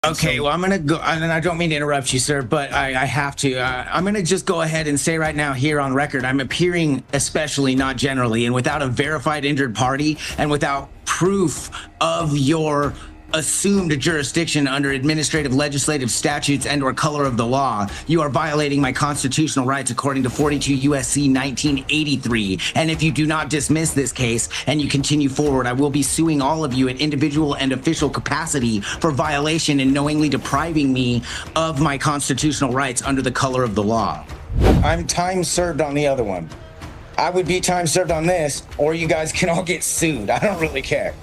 Okay, well, I'm going to go, and I don't mean to interrupt you, sir, but I have to. I'm going to just go ahead and say right now here on record, I'm appearing especially, not generally, and without a verified injured party and without proof of your assumed jurisdiction under administrative legislative statutes and or color of the law, you are violating my constitutional rights according to 42 USC 1983. And if you do not dismiss this case and you continue forward, I will be suing all of you in individual and official capacity for violation and knowingly depriving me of my constitutional rights under the color of the law. I'm time served on the other one. I would be time served on this, or you guys can all get sued. I don't really care.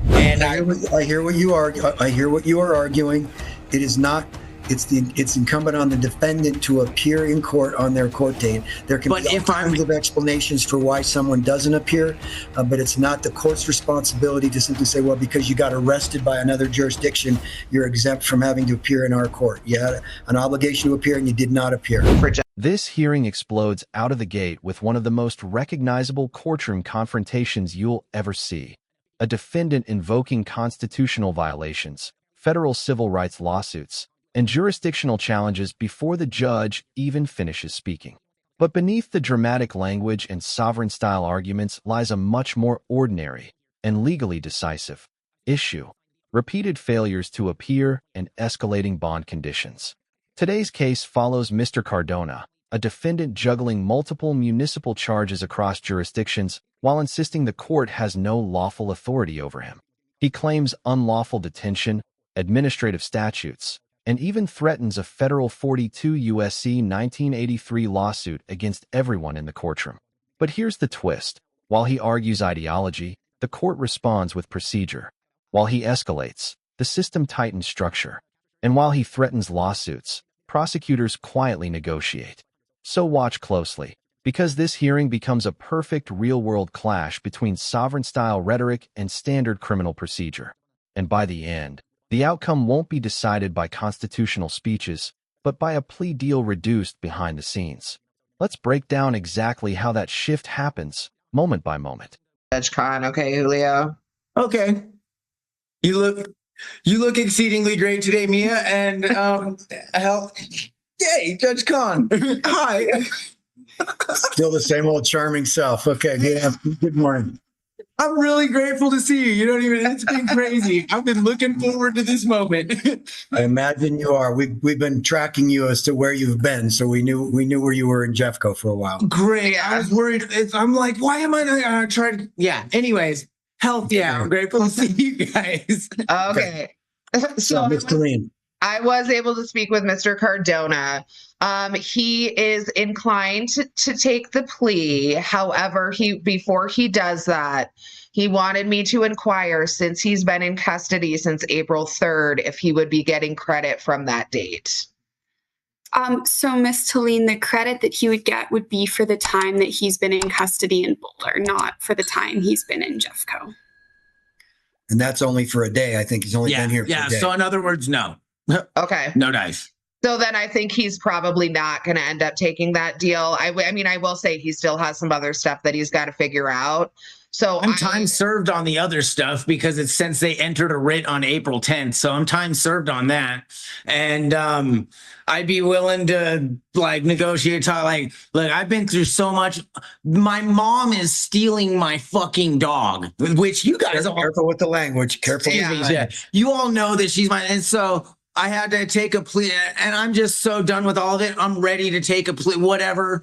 And I hear what you are. I hear what you are arguing. It is not. It's incumbent on the defendant to appear in court on their court date. There can be all kinds of explanations for why someone doesn't appear, but it's not the court's responsibility to simply say, well, because you got arrested by another jurisdiction, you're exempt from having to appear in our court. You had an obligation to appear and you did not appear. This hearing explodes out of the gate with one of the most recognizable courtroom confrontations you'll ever see. A defendant invoking constitutional violations, federal civil rights lawsuits, and jurisdictional challenges before the judge even finishes speaking. But beneath the dramatic language and sovereign-style arguments lies a much more ordinary and legally decisive issue: repeated failures to appear and escalating bond conditions. Today's case follows Mr. Cardona, a defendant juggling multiple municipal charges across jurisdictions while insisting the court has no lawful authority over him. He claims unlawful detention, administrative statutes, and even threatens a federal 42 USC 1983 lawsuit against everyone in the courtroom. But here's the twist. While he argues ideology, the court responds with procedure. While he escalates, the system tightens structure. And while he threatens lawsuits, prosecutors quietly negotiate. So watch closely, because this hearing becomes a perfect real-world clash between sovereign-style rhetoric and standard criminal procedure. And by the end, the outcome won't be decided by constitutional speeches, but by a plea deal reduced behind the scenes. Let's break down exactly how that shift happens, moment by moment. Judge Khan, okay, Julio? Okay. You look exceedingly great today, Mia, and yay, Judge Khan. Hi. Still the same old charming self. Okay, good morning. I'm really grateful to see you. You don't even, it's been crazy. I've been looking forward to this moment. I imagine you are. We've been tracking you as to where you've been, so we knew where you were in Jeffco for a while. Great. I was worried. I'm like, why am I not trying? Yeah. Anyways, health. Yeah. I'm grateful to see you guys. Okay. So Ms. Colleen. I was able to speak with Mr. Cardona. He is inclined to take the plea. However, before he does that, he wanted me to inquire, since he's been in custody since April 3rd, if he would be getting credit from that date. So Ms. Talene, the credit that he would get would be for the time that he's been in custody in Boulder, not for the time he's been in Jeffco. And that's only for a day. I think he's only been here for a day. So in other words, no. Okay. No dice. So then I think he's probably not going to end up taking that deal. I mean, I will say he still has some other stuff that he's got to figure out. So I'm time served on the other stuff because it's since they entered a writ on April 10th. So I'm time served on that. And I'd be willing to like negotiate. Like, look, I've been through so much. My mom is stealing my fucking dog, which you guys are careful with the language. Careful. Yeah. You all know that she's mine. And so I had to take a plea, and I'm just so done with all of it. I'm ready to take a plea, whatever.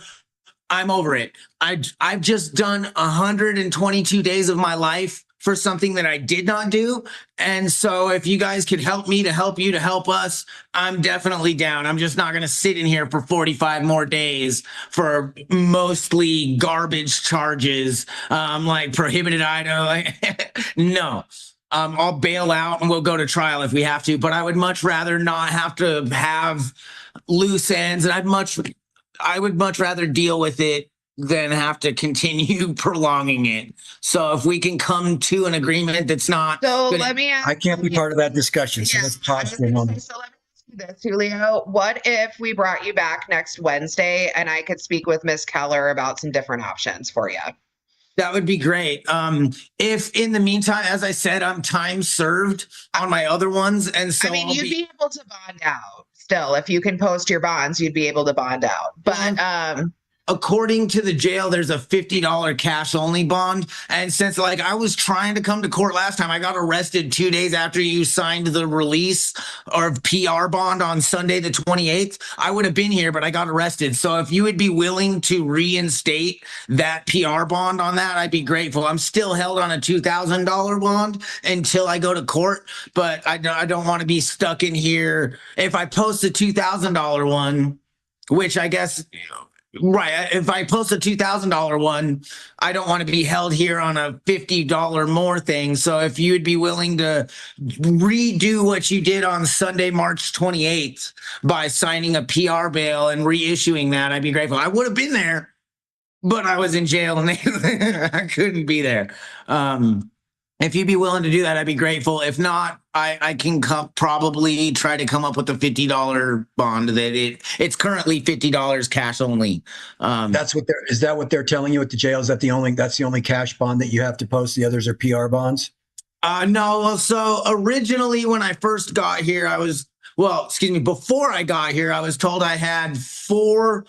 I'm over it. I've just done 122 days of my life for something that I did not do. And so if you guys could help me to help you to help us, I'm definitely down. I'm just not going to sit in here for 45 more days for mostly garbage charges, like prohibited item. No. I'll bail out and we'll go to trial if we have to, but I would much rather not have to have loose ends, and I would much rather deal with it than have to continue prolonging it. So if we can come to an agreement that's not. So let me ask. I can't be part of that discussion. So let's pause for a moment. So let me ask you this, Julio. What if we brought you back next Wednesday and I could speak with Ms. Keller about some different options for you? That would be great. If in the meantime, as I said, I'm time served on my other ones, and so I mean, you'd be able to bond out still. If you can post your bonds, you'd be able to bond out. But according to the jail, there's a $50 cash only bond. And since like I was trying to come to court last time, I got arrested 2 days after you signed the release or PR bond on Sunday, the 28th. I would have been here, but I got arrested. So if you would be willing to reinstate that PR bond on that, I'd be grateful. I'm still held on a $2,000 bond until I go to court, but I don't want to be stuck in here. If I post a $2,000 one, which I guess, right, if I post a $2,000 one, I don't want to be held here on a $50 more thing. So if you'd be willing to redo what you did on Sunday, March 28th by signing a PR bail and reissuing that, I'd be grateful. I would have been there, but I was in jail and I couldn't be there. If you'd be willing to do that, I'd be grateful. If not, I can probably try to come up with a $50 bond. That it's currently $50 cash only. Is that what they're telling you at the jail? Is that that's the only cash bond that you have to post? The others are PR bonds? No. So originally when I first got here, before I got here, I was told I had 4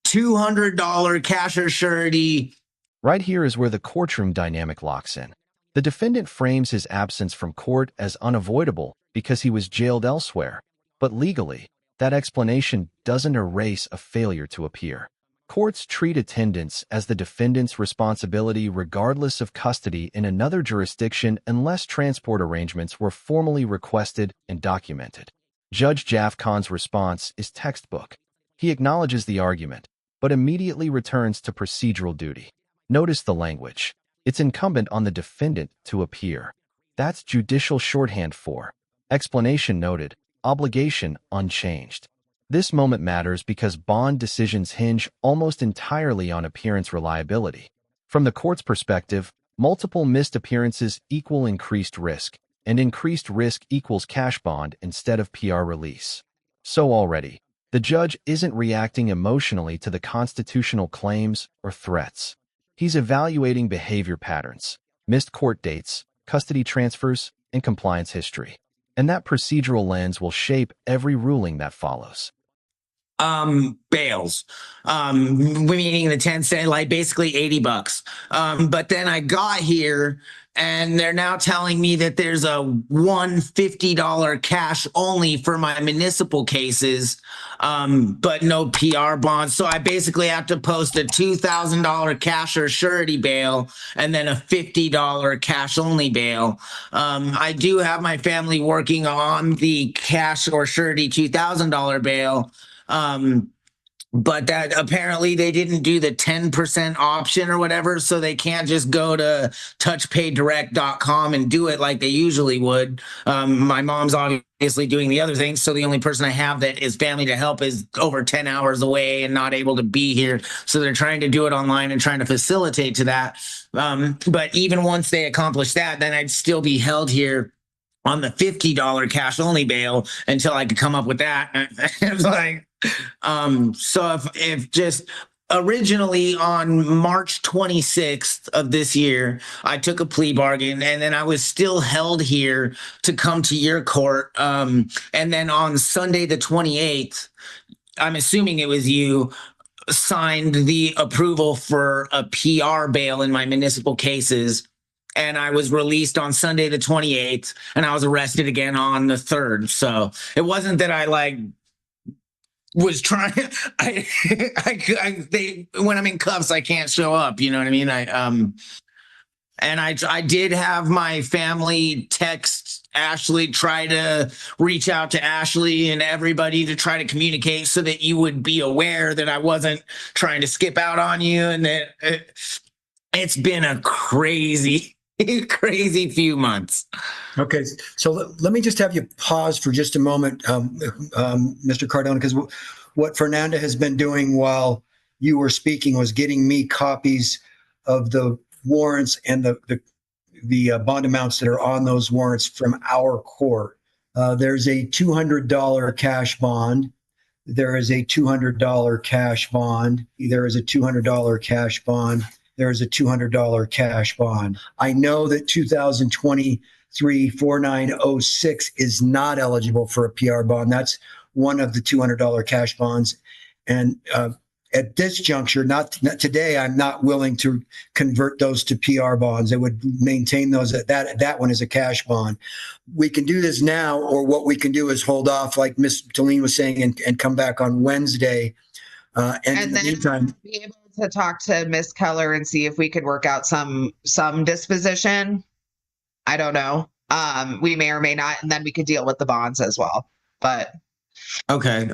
$200 cash or surety. Right here is where the courtroom dynamic locks in. The defendant frames his absence from court as unavoidable because he was jailed elsewhere, but legally, that explanation doesn't erase a failure to appear. Courts treat attendance as the defendant's responsibility regardless of custody in another jurisdiction unless transport arrangements were formally requested and documented. Judge Jaff Khan's response is textbook. He acknowledges the argument, but immediately returns to procedural duty. Notice the language. It's incumbent on the defendant to appear. That's judicial shorthand for explanation noted, obligation unchanged. This moment matters because bond decisions hinge almost entirely on appearance reliability. From the court's perspective, multiple missed appearances equal increased risk, and increased risk equals cash bond instead of PR release. So already, the judge isn't reacting emotionally to the constitutional claims or threats. He's evaluating behavior patterns, missed court dates, custody transfers, and compliance history. And that procedural lens will shape every ruling that follows. Bails, meaning the 10 cent, like basically $80. But then I got here and they're now telling me that there's a $150 cash only for my municipal cases, but no PR bonds. So I basically have to post a $2,000 cash or surety bail and then a $50 cash only bail. I do have my family working on the cash or surety $2,000 bail. But that apparently they didn't do the 10% option or whatever, so they can't just go to touchpaydirect.com and do it like they usually would. My mom's obviously doing the other thing, so the only person I have that is family to help is over 10 hours away and not able to be here. So they're trying to do it online and trying to facilitate to that. But even once they accomplish that, then I'd still be held here on the $50 cash only bail until I could come up with that. It was like, so if just originally on March 26th of this year, I took a plea bargain and then I was still held here to come to your court. And then on Sunday, the 28th, I'm assuming it was you, signed the approval for a PR bail in my municipal cases. And I was released on Sunday, the 28th, and I was arrested again on the 3rd. So it wasn't that I was trying. When I'm in cuffs, I can't show up. You know what I mean? I did have my family text Ashley, try to reach out to Ashley and everybody to try to communicate so that you would be aware that I wasn't trying to skip out on you, and that it's been a crazy few months. Okay, so let me just have you pause for just a moment, Mr. Cardona, because what Fernanda has been doing while you were speaking was getting me copies of the warrants and the bond amounts that are on those warrants from our court. There's a $200 cash bond. There is a $200 cash bond. There is a $200 cash bond. there is a $200 cash bond. I know that 2023 4906 is not eligible for a PR bond. That's one of the $200 cash bonds. And at this juncture, not today, I'm not willing to convert those to PR bonds. They would maintain those. That one is a cash bond. We can do this now, or what we can do is hold off, like Ms. Talene was saying, and come back on Wednesday. And in the then meantime, be able to talk to Miss Keller and see if we could work out some disposition. I don't know. We may or may not, and then we could deal with the bonds as well. But okay.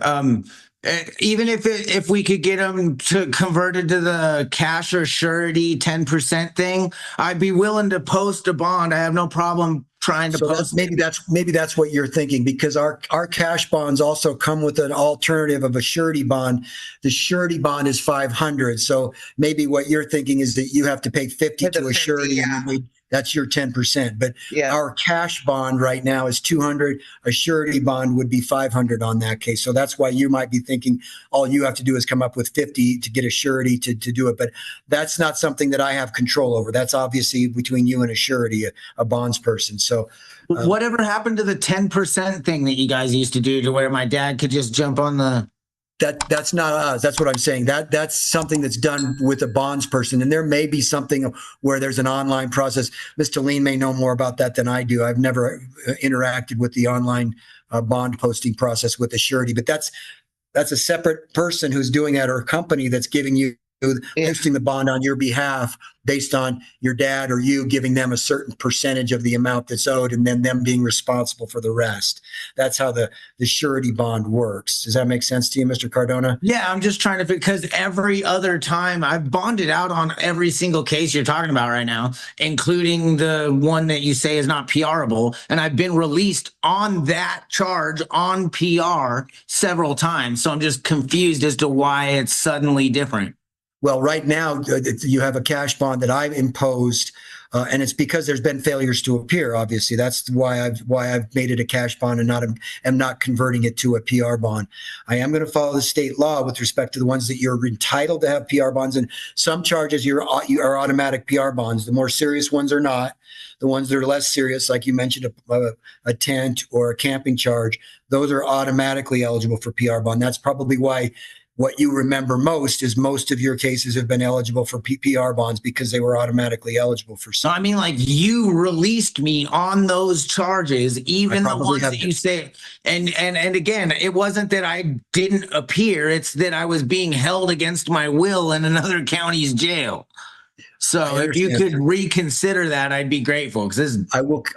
Even if we could get them to convert it to the cash or surety 10% thing, I'd be willing to post a bond. I have no problem trying to post. Maybe that's what you're thinking, because our cash bonds also come with an alternative of a surety bond. The surety bond is $500. So maybe what you're thinking is that you have to pay $50 to a surety, yeah. and that's your 10%. But yeah, our cash bond right now is $200. A surety bond would be $500 on that case. So that's why you might be thinking all you have to do is come up with $50 to get a surety to do it. But that's not something that I have control over. That's obviously between you and a surety, a bonds person. So whatever happened to the 10% thing that you guys used to do, to where my dad could just jump on the... That's not us. That's what I'm saying. That's something that's done with a bonds person. And there may be something where there's an online process. Ms. Talene may know more about that than I do. I've never interacted with the online bond posting process with a surety, but that's a separate person who's doing that, or a company that's giving you, posting the bond on your behalf based on your dad or you giving them a certain percentage of the amount that's owed, and then them being responsible for the rest. That's how the surety bond works. Does that make sense to you, Mr. Cardona? Yeah, I'm just trying to, because every other time I've bonded out on every single case you're talking about right now, including the one that you say is not PRable, and I've been released on that charge on PR several times. So I'm just confused as to why it's suddenly different. Well, right now you have a cash bond that I've imposed, and it's because there's been failures to appear. Obviously, that's why I've made it a cash bond and am not converting it to a PR bond. I am going to follow the state law with respect to the ones that you're entitled to have PR bonds, and some charges you are automatic PR bonds. The more serious ones are not. The ones that are less serious, like you mentioned, a tent or a camping charge, those are automatically eligible for PR bond. That's probably why. What you remember most is most of your cases have been eligible for PR bonds because they were automatically eligible for some. So I mean, like, you released me on those charges, even the ones that you say, and again, it wasn't that I didn't appear, it's that I was being held against my will in another county's jail. So if you could reconsider that, I'd be grateful, because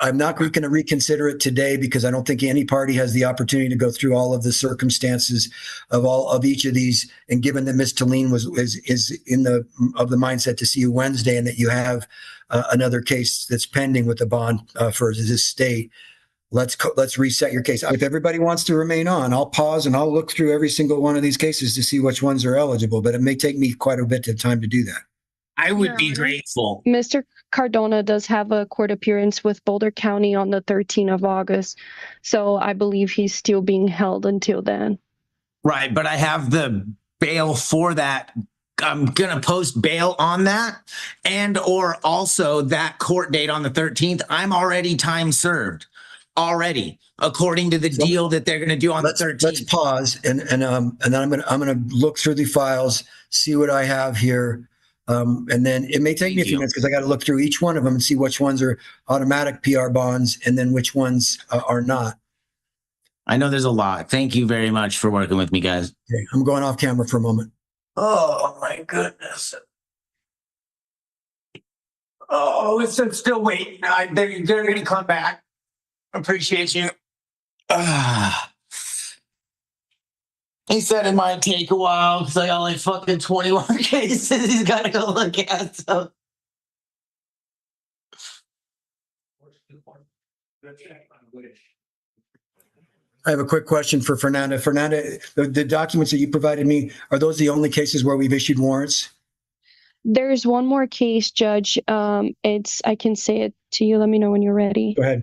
I'm not going to reconsider it today, because I don't think any party has the opportunity to go through all of the circumstances of each of these. And given that Ms. Talene is in the mindset to see you Wednesday, and that you have another case that's pending with the bond for this state, let's reset your case. If everybody wants to remain on, I'll pause and I'll look through every single one of these cases to see which ones are eligible. But it may take me quite a bit of time to do that. I would be grateful. Mr. Cardona does have a court appearance with Boulder County on the 13th of August. So I believe he's still being held until then. Right, but I have the bail for that. I'm going to post bail on that, and or also that court date on the 13th. I'm already time served already, according to the deal that they're going to do on the 13th. Let's pause, and then I'm going to look through the files, see what I have here. And then it may take me a few minutes, because I got to look through each one of them and see which ones are automatic PR bonds and then which ones are not. I know there's a lot. Thank you very much for working with me, guys. Okay, I'm going off camera for a moment. Oh my goodness. Oh, it's still waiting. They're going to come back. Appreciate you. He said it might take a while because I got like fucking 21 cases he's got to go look at. So. I have a quick question for Fernanda. Fernanda, the documents that you provided me, are those the only cases where we've issued warrants? There's one more case, Judge. I can say it to you. Let me know when you're ready. Go ahead.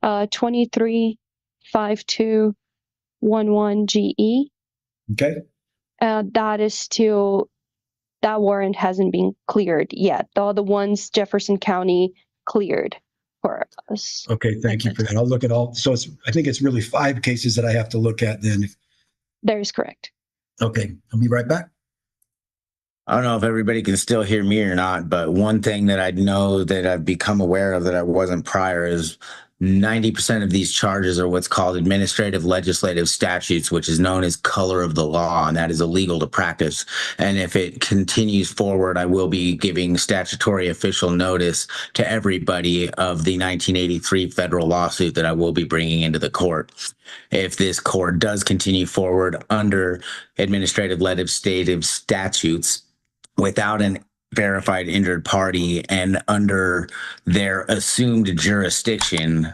235211 GE. Okay. That that warrant hasn't been cleared yet. The other ones Jefferson County cleared for us. Okay, thank you for that. I'll look at all. So I think it's really 5 cases that I have to look at then. That is correct. Okay, I'll be right back. I don't know if everybody can still hear me or not, but one thing that I know that I've become aware of that I wasn't prior is 90% of these charges are what's called administrative legislative statutes, which is known as color of the law, and that is illegal to practice. And if it continues forward, I will be giving statutory official notice to everybody of the 1983 federal lawsuit that I will be bringing into the court. If this court does continue forward under administrative legislative statutes without an verified injured party and under their assumed jurisdiction,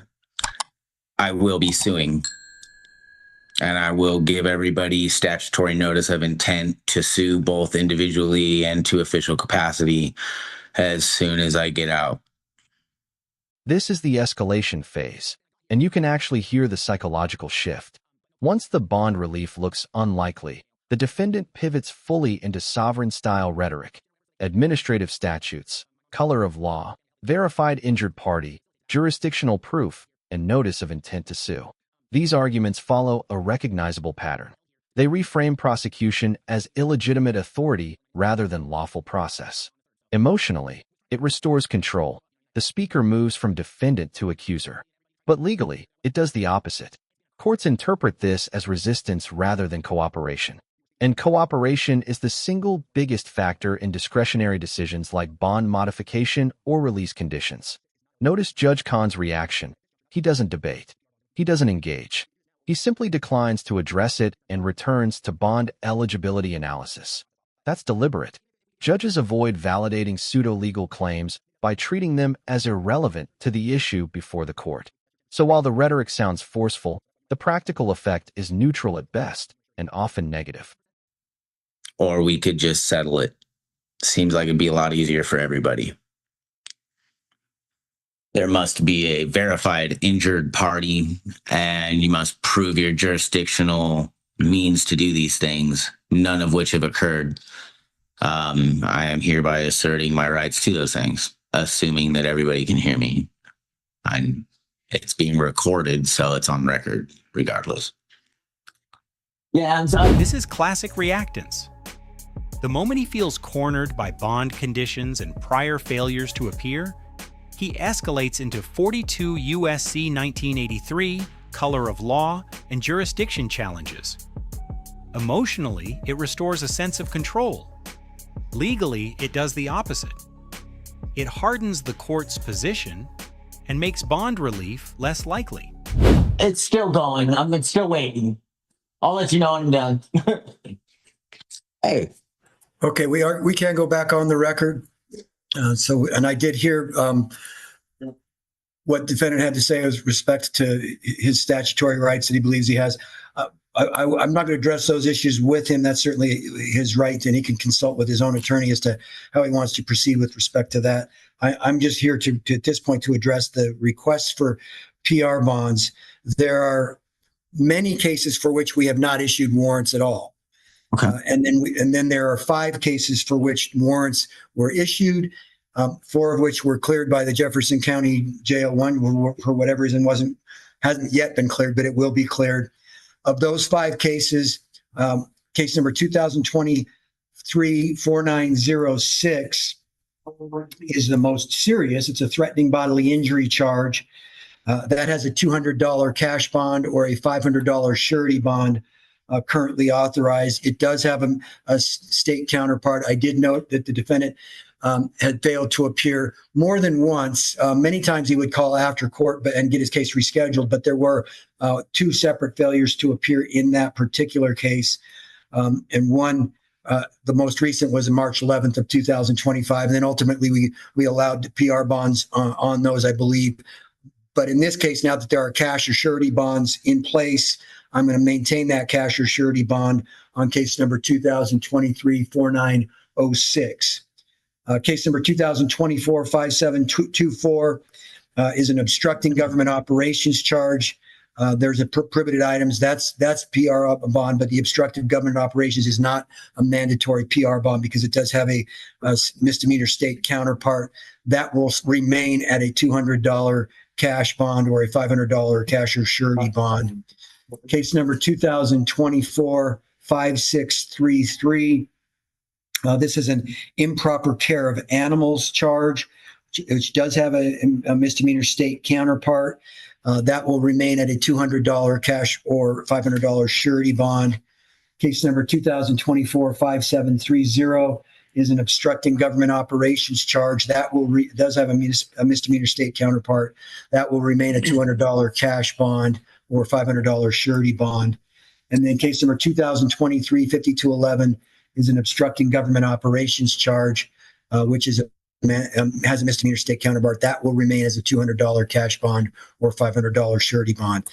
I will be suing. And I will give everybody statutory notice of intent to sue both individually and to official capacity as soon as I get out. This is the escalation phase, and you can actually hear the psychological shift. Once the bond relief looks unlikely, the defendant pivots fully into sovereign-style rhetoric. Administrative statutes, color of law, verified injured party, jurisdictional proof, and notice of intent to sue. These arguments follow a recognizable pattern. They reframe prosecution as illegitimate authority rather than lawful process. Emotionally, it restores control. The speaker moves from defendant to accuser. But legally, it does the opposite. Courts interpret this as resistance rather than cooperation. And cooperation is the single biggest factor in discretionary decisions like bond modification or release conditions. Notice Judge Kahn's reaction. He doesn't debate. He doesn't engage. He simply declines to address it and returns to bond eligibility analysis. That's deliberate. Judges avoid validating pseudo-legal claims by treating them as irrelevant to the issue before the court. So while the rhetoric sounds forceful, the practical effect is neutral at best and often negative. Or we could just settle it. Seems like it'd be a lot easier for everybody. There must be a verified injured party, and you must prove your jurisdictional means to do these things, none of which have occurred. I am hereby asserting my rights to those things, assuming that everybody can hear me. It's being recorded, so it's on record regardless. Yeah, this is classic reactance. The moment he feels cornered by bond conditions and prior failures to appear, he escalates into 42 U.S.C. 1983, color of law, and jurisdiction challenges. Emotionally, it restores a sense of control. Legally, it does the opposite. It hardens the court's position and makes bond relief less likely. It's still going. I'm still waiting. I'll let you know when I'm done. Hey. Okay, we can go back on the record. And I did hear what the defendant had to say with respect to his statutory rights that he believes he has. I'm not going to address those issues with him. That's certainly his right, and he can consult with his own attorney as to how he wants to proceed with respect to that. I'm just here to at this point to address the requests for PR bonds. There are many cases for which we have not issued warrants at all. Okay. And then there are 5 cases for which warrants were issued, 4 of which were cleared by the Jefferson County Jail. One, for whatever reason, hasn't yet been cleared, but it will be cleared. Of those 5 cases, case number 2023-4906 is the most serious. It's a threatening bodily injury charge. That has a $200 cash bond or a $500 surety bond currently authorized. It does have a state counterpart. I did note that the defendant had failed to appear more than once. Many times he would call after court and get his case rescheduled, but there were 2 separate failures to appear in that particular case. And one, the most recent, was in March 11th of 2025. And then ultimately we allowed the PR bonds on those, I believe. But in this case, now that there are cash or surety bonds in place, I'm going to maintain that cash or surety bond on case number 2023-4906. Case number 2024-5724 is an obstructing government operations charge. There's a prohibited items. That's PR bond, but the obstructive government operations is not a mandatory PR bond because it does have a misdemeanor state counterpart that will remain at a $200 cash bond or a $500 cash or surety bond. Case number 2024-5633. This is an improper care of animals charge, which does have a misdemeanor state counterpart. That will remain at a $200 cash or $500 surety bond. Case number 2024-5730 is an obstructing government operations charge. That does have a misdemeanor state counterpart. That will remain a $200 cash bond or $500 surety bond. And then case number 2023-5211 is an obstructing government operations charge, which has a misdemeanor state counterpart. That will remain as a $200 cash bond or $500 surety bond.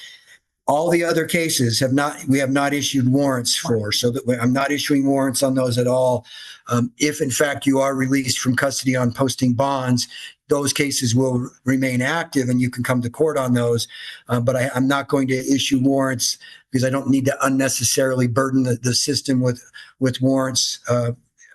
All the other cases we have not issued warrants for, so that I'm not issuing warrants on those at all. If in fact you are released from custody on posting bonds, those cases will remain active and you can come to court on those. But I'm not going to issue warrants because I don't need to unnecessarily burden the system with warrants.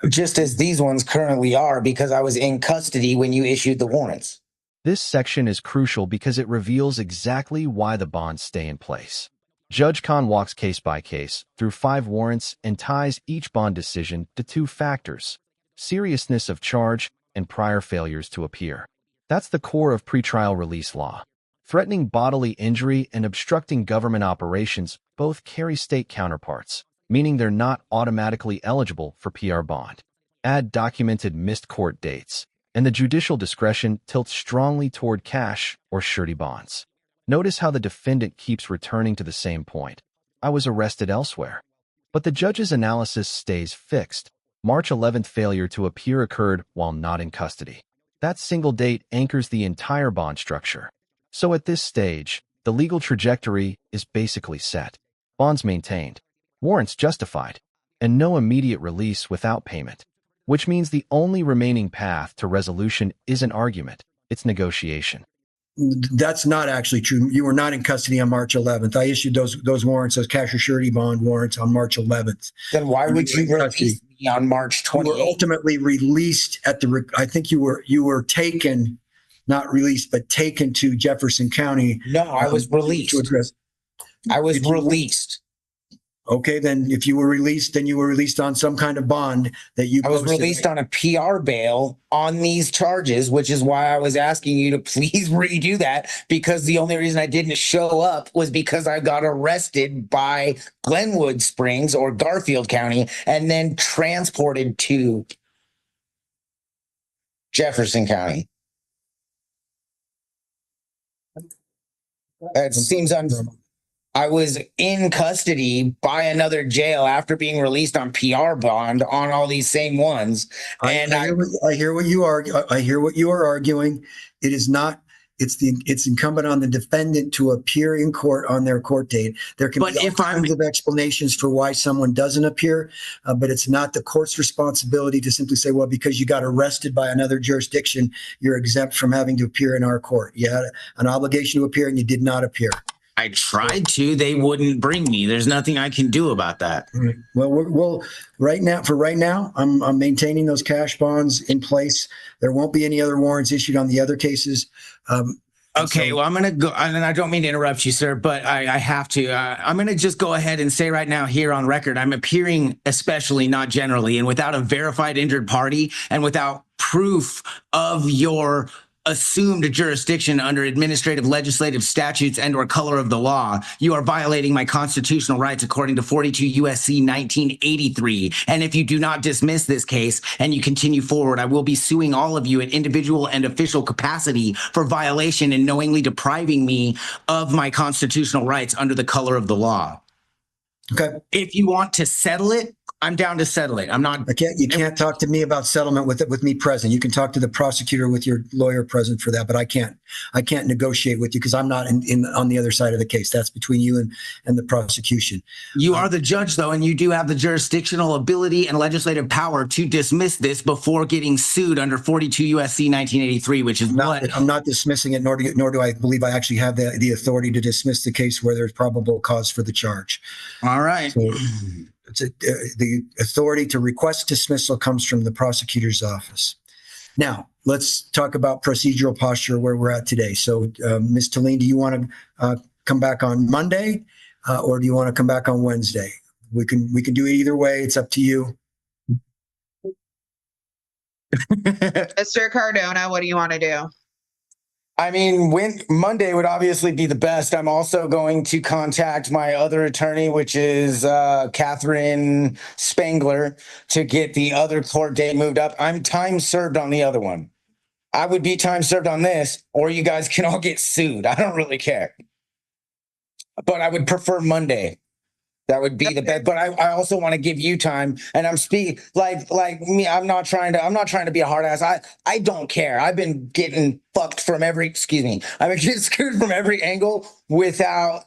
Just as these ones currently are, because I was in custody when you issued the warrants. This section is crucial because it reveals exactly why the bonds stay in place. Judge Khan walks case by case through 5 warrants and ties each bond decision to 2 factors: seriousness of charge and prior failures to appear. That's the core of pretrial release law. Threatening bodily injury and obstructing government operations both carry state counterparts, meaning they're not automatically eligible for PR bond. Add documented missed court dates, and the judicial discretion tilts strongly toward cash or surety bonds. Notice how the defendant keeps returning to the same point: I was arrested elsewhere. But the judge's analysis stays fixed. March 11th failure to appear occurred while not in custody. That single date anchors the entire bond structure. So at this stage, the legal trajectory is basically set. Bonds maintained, warrants justified, and no immediate release without payment. Which means the only remaining path to resolution isn't argument, it's negotiation. That's not actually true. You were not in custody on March 11th. I issued those warrants, those cash or surety bond warrants on March 11th. Then why would you release me on March 28th? You were ultimately released I think you were taken, not released, but taken to Jefferson County. No, I was released. I was released. Okay, then if you were released, then you were released on some kind of bond that you posted. I was released on a PR bail on these charges, which is why I was asking you to please redo that, because the only reason I didn't show up was because I got arrested by Glenwood Springs or Garfield County and then transported to Jefferson County. That seems I was in custody by another jail after being released on PR bond on all these same ones. And I hear what you are. I hear what you are arguing. It is not. It's incumbent on the defendant to appear in court on their court date. There can be all kinds of explanations for why someone doesn't appear, but it's not the court's responsibility to simply say, well, because you got arrested by another jurisdiction, you're exempt from having to appear in our court. You had an obligation to appear and you did not appear. I tried to. They wouldn't bring me. There's nothing I can do about that. Right. Well, right now, I'm maintaining those cash bonds in place. There won't be any other warrants issued on the other cases. Okay, well, I'm going to go, and I don't mean to interrupt you, sir, but I have to. I'm going to just go ahead and say right now here on record, I'm appearing especially, not generally, and without a verified injured party and without proof of your assumed jurisdiction under administrative legislative statutes and or color of the law, you are violating my constitutional rights according to 42 USC 1983. And if you do not dismiss this case and you continue forward, I will be suing all of you in individual and official capacity for violation and knowingly depriving me of my constitutional rights under the color of the law. Okay. If you want to settle it, I'm down to settle it. I'm not. You can't talk to me about settlement with me present. You can talk to the prosecutor with your lawyer present for that, but I can't negotiate with you because I'm not on the other side of the case. That's between you and the prosecution. You are the judge, though, and you do have the jurisdictional ability and legislative power to dismiss this before getting sued under 42 USC 1983, which is I'm not dismissing it, nor do I believe I actually have the authority to dismiss the case where there's probable cause for the charge. All right. So, the authority to request dismissal comes from the prosecutor's office. Now, let's talk about procedural posture where we're at today. So, Ms. Talene, do you want to come back on Monday or do you want to come back on Wednesday? We can do it either way. It's up to you. Mr. Cardona, what do you want to do? I mean, Monday would obviously be the best. I'm also going to contact my other attorney, which is Catherine Spangler, to get the other court date moved up. I'm time served on the other one. I would be time served on this, or you guys can all get sued. I don't really care. But I would prefer Monday. That would be the best. But I also want to give you time. And I'm speaking like me. I'm not trying to be a hard ass. I don't care. I've been getting fucked from I've been getting screwed from every angle without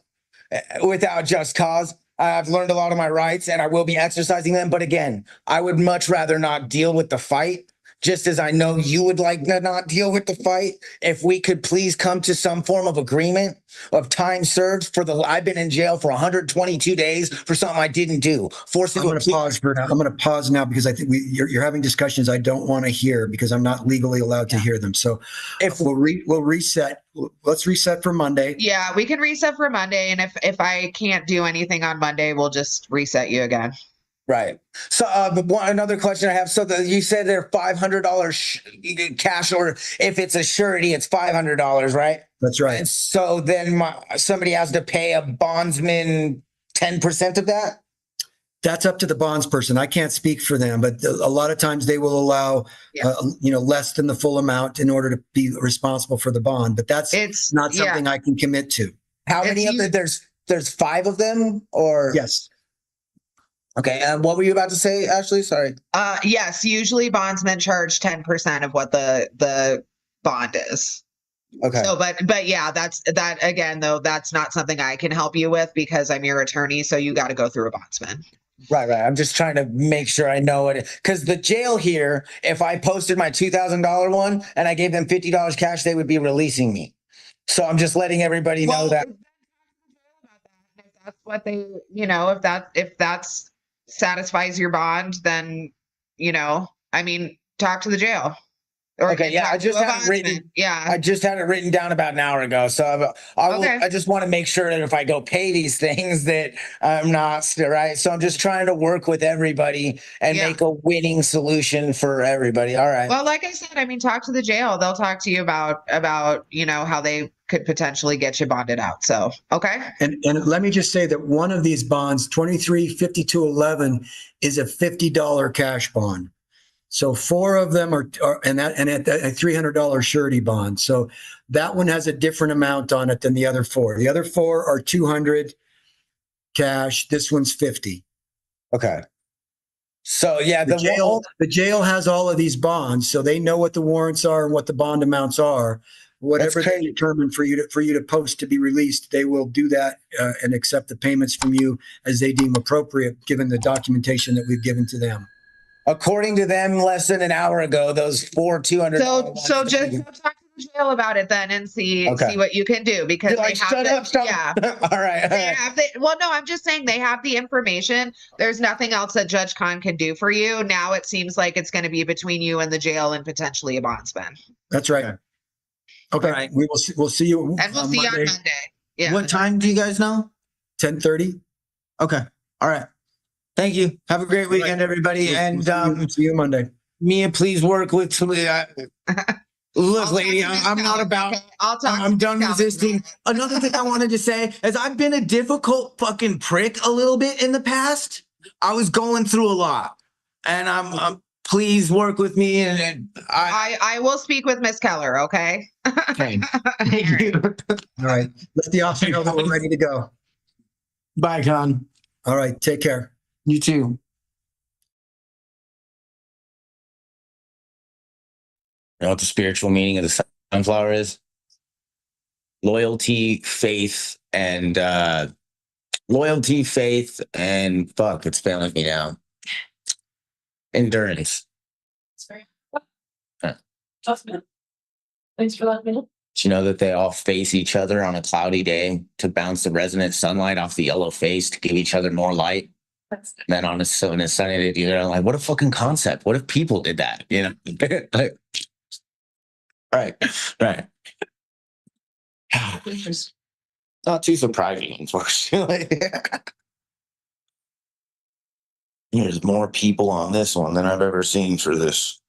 just cause. I've learned a lot of my rights and I will be exercising them. But again, I would much rather not deal with the fight. Just as I know you would like to not deal with the fight, if we could please come to some form of agreement of time served I've been in jail for 122 days for something I didn't do. I'm going to pause for now. I'm going to pause now because I think you're having discussions I don't want to hear because I'm not legally allowed to hear them. So if we'll reset, let's reset for Monday. Yeah, we can reset for Monday. And if I can't do anything on Monday, we'll just reset you again. Right. So another question I have. So you said they're $500 cash, or if it's a surety, it's $500, right? That's right. And so then somebody has to pay a bondsman 10% of that? That's up to the bonds person. I can't speak for them, but a lot of times they will allow, less than the full amount in order to be responsible for the bond. But it's not something I can commit to. How many of them? There's 5 of them, or yes. Okay, what were you about to say, Ashley? Sorry. Yes, usually bondsmen charge 10% of what the bond is. Okay. So, but yeah, that's again, though, that's not something I can help you with because I'm your attorney. So you got to go through a bondsman. Right. I'm just trying to make sure I know it. Because the jail here, if I posted my $2,000 one and I gave them $50 cash, they would be releasing me. So I'm just letting everybody know that. If that's what they, if that's satisfies your bond, then talk to the jail. Or okay, yeah, I just had it written. Yeah, I just had it written down about an hour ago. So I just want to make sure that if I go pay these things, that I'm not right. So I'm just trying to work with everybody and make a winning solution for everybody. All right. Well, like I said, talk to the jail. They'll talk to you about how they could potentially get you bonded out. So okay. And let me just say that one of these bonds, 235211, is a $50 cash bond. So 4 of them are and at a $300 surety bond. So that one has a different amount on it than the other 4. The other 4 are 200 cash. This one's 50. Okay. So yeah, the jail has all of these bonds, so they know what the warrants are and what the bond amounts are. Whatever they determine for you to post to be released, they will do that and accept the payments from you as they deem appropriate, given the documentation that we've given to them. According to them, less than an hour ago, those 4 $200. So just go talk to the jail about it then and see what you can do because they have All right. Well, no, I'm just saying they have the information. There's nothing else that Judge Khan can do for you. Now it seems like it's going to be between you and the jail and potentially a bondsman. That's right. Okay. Right. We'll see you. And we'll see you on Monday. Yeah. What time do you guys know? 10:30. Okay. All right. Thank you. Have a great weekend, everybody. And see you Monday. Mia, please work with somebody. Look, lady, I'm not about. Okay, I'll talk. I'm done resisting. Another thing I wanted to say is I've been a difficult fucking prick a little bit in the past. I was going through a lot, and I'm please work with me. And I will speak with Miss Keller. Okay. Okay. Thank you. All right. Let the officer know that we're ready to go. Bye, Con. All right. Take care. You too. You know what the spiritual meaning of the sunflower is? Loyalty, faith, and fuck, it's failing me now. Endurance. Sorry. Huh. Awesome. Thanks for letting me know. Do you know that they all face each other on a cloudy day to bounce the resonant sunlight off the yellow face to give each other more light? That's Then on a sunny day, they're like, what a fucking concept. What if people did that? You know? Like, right. Not too surprising, unfortunately. There's more people on this one than I've ever seen for this.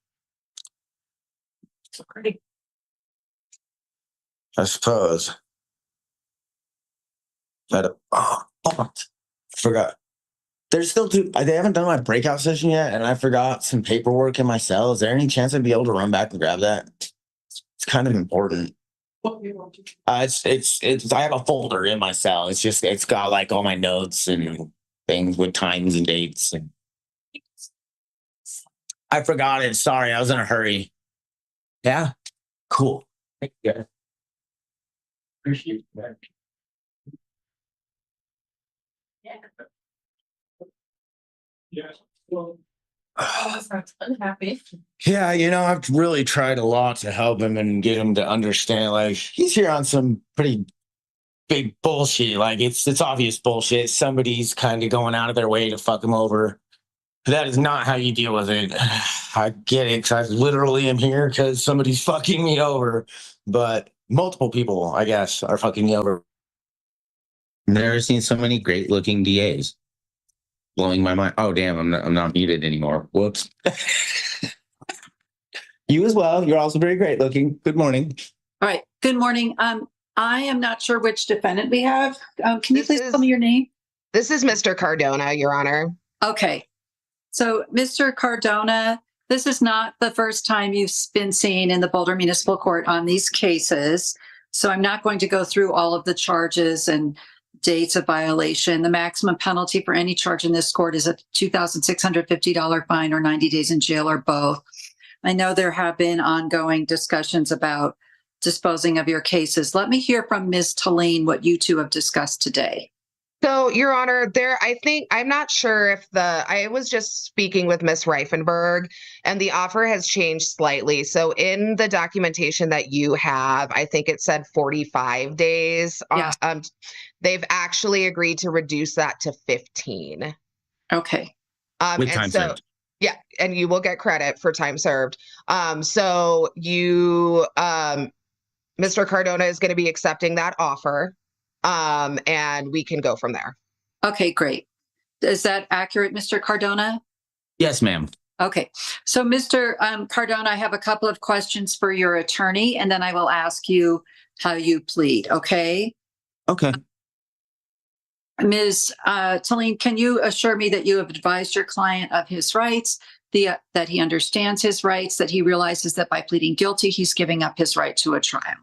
great. I suppose. Forgot. There's still two. They haven't done my breakout session yet, and I forgot some paperwork in my cell. Is there any chance I'd be able to run back and grab that? It's kind of important. What do you want to do? It's. I have a folder in my cell. It's got like all my notes and things with times and dates. And I forgot it. Sorry, I was in a hurry. Yeah, cool. Thank you, guys. Appreciate that. Yeah. Yes. Well, I'm unhappy. Yeah, I've really tried a lot to help him and get him to understand. Like, he's here on some pretty big bullshit. Like, it's obvious bullshit. Somebody's kind of going out of their way to fuck him over. That is not how you deal with it. I get it, because I literally am here because somebody's fucking me over. But multiple people, I guess, are fucking me over. Never seen so many great-looking DAs. Blowing my mind. Oh, damn, I'm not muted anymore. Whoops. You as well. You're also very great looking. Good morning. All right. Good morning. I am not sure which defendant we have. Can you This please is- tell me your name? This is Mr. Cardona, Your Honor. Okay. So, Mr. Cardona, this is not the first time you've been seen in the Boulder Municipal Court on these cases. So I'm not going to go through all of the charges and dates of violation. The maximum penalty for any charge in this court is a $2,650 fine or 90 days in jail or both. I know there have been ongoing discussions about disposing of your cases. Let me hear from Ms. Talene what you two have discussed today. So, Your Honor, I'm not sure if I was just speaking with Ms. Reifenberg, and the offer has changed slightly. So in the documentation that you have, I think it said 45 days. Yes. They've actually agreed to reduce that to 15. Okay. With time served. Yeah, and you will get credit for time served. So you, Mr. Cardona is going to be accepting that offer. And we can go from there. Okay, great. Is that accurate, Mr. Cardona? Yes, ma'am. Okay. So, Mr. Cardona, I have a couple of questions for your attorney, and then I will ask you how you plead, okay? Okay. Ms. Talene, can you assure me that you have advised your client of his rights, that he understands his rights, that he realizes that by pleading guilty, he's giving up his right to a trial?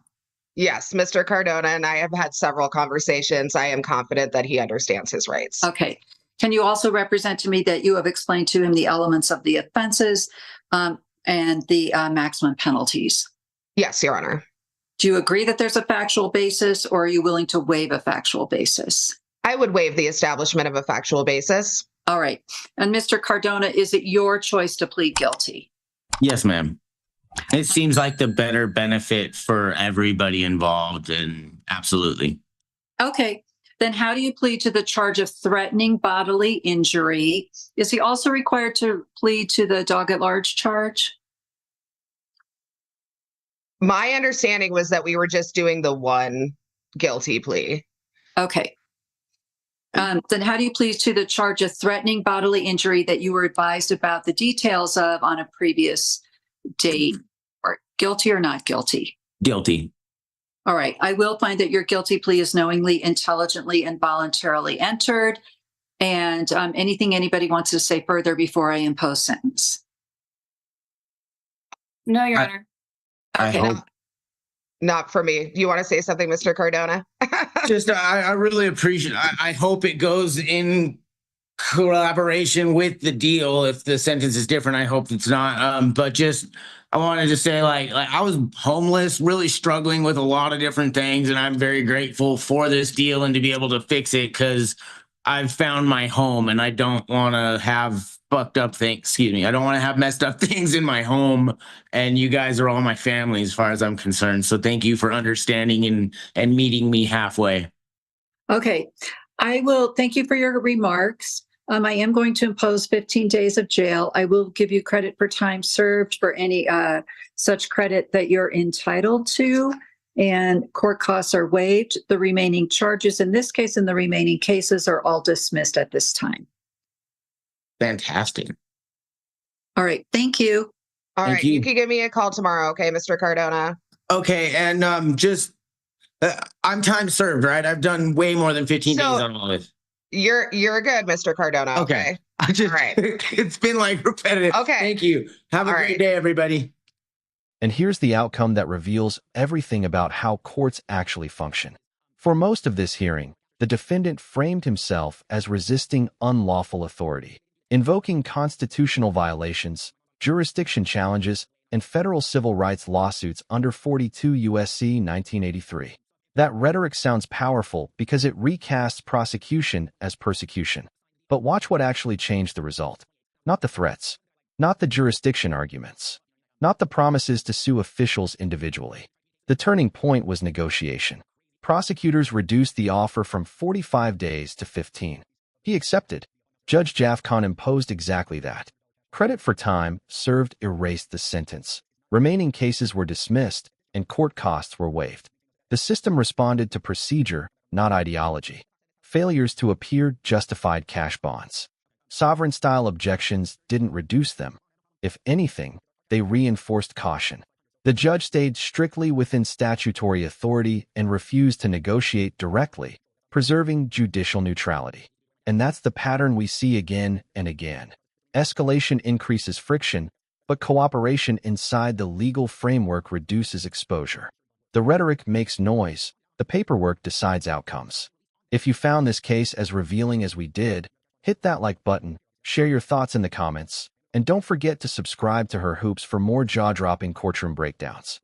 Yes, Mr. Cardona and I have had several conversations. I am confident that he understands his rights. Okay. Can you also represent to me that you have explained to him the elements of the offenses and the maximum penalties? Yes, Your Honor. Do you agree that there's a factual basis, or are you willing to waive a factual basis? I would waive the establishment of a factual basis. All right. And Mr. Cardona, is it your choice to plead guilty? Yes, ma'am. It seems like the better benefit for everybody involved, and absolutely. Okay. Then how do you plead to the charge of threatening bodily injury? Is he also required to plead to the dog at large charge? My understanding was that we were just doing the one guilty plea. Okay. Then how do you plead to the charge of threatening bodily injury that you were advised about the details of on a previous date? Or guilty or not guilty? Guilty. All right. I will find that your guilty plea is knowingly, intelligently, and voluntarily entered. And anything anybody wants to say further before I impose sentence? No, Your Honor. I hope. Not for me. You want to say something, Mr. Cardona? Just, I really appreciate. I hope it goes in collaboration with the deal. If the sentence is different, I hope it's not. But just I wanted to say, like I was homeless, really struggling with a lot of different things, and I'm very grateful for this deal and to be able to fix it because I've found my home, and I don't want to have fucked up things. Excuse me. I don't want to have messed up things in my home, and you guys are all my family as far as I'm concerned. So thank you for understanding and meeting me halfway. Okay. I will thank you for your remarks. I am going to impose 15 days of jail. I will give you credit for time served for any such credit that you're entitled to, and court costs are waived. The remaining charges in this case and the remaining cases are all dismissed at this time. Fantastic. All right. Thank you. All Thank right. you. You can give me a call tomorrow, okay, Mr. Cardona? Okay, and just I'm time served, right? I've done way more than 15 days on all this. You're good, Mr. Cardona. Okay. I just All right. it's been like repetitive. Okay. Thank you. Have a All great right. day, everybody. And here's the outcome that reveals everything about how courts actually function. For most of this hearing, the defendant framed himself as resisting unlawful authority, invoking constitutional violations, jurisdiction challenges, and federal civil rights lawsuits under 42 U.S.C. 1983. That rhetoric sounds powerful because it recasts prosecution as persecution. But watch what actually changed the result. Not the threats, not the jurisdiction arguments, not the promises to sue officials individually. The turning point was negotiation. Prosecutors reduced the offer from 45 days to 15. He accepted. Judge Jafcon imposed exactly that. Credit for time served erased the sentence. Remaining cases were dismissed, and court costs were waived. The system responded to procedure, not ideology. Failures to appear justified cash bonds. Sovereign-style objections didn't reduce them. If anything, they reinforced caution. The judge stayed strictly within statutory authority and refused to negotiate directly, preserving judicial neutrality. And that's the pattern we see again and again. Escalation increases friction, but cooperation inside the legal framework reduces exposure. The rhetoric makes noise, the paperwork decides outcomes. If you found this case as revealing as we did, hit that like button, share your thoughts in the comments, and don't forget to subscribe to Her Hoops for more jaw-dropping courtroom breakdowns.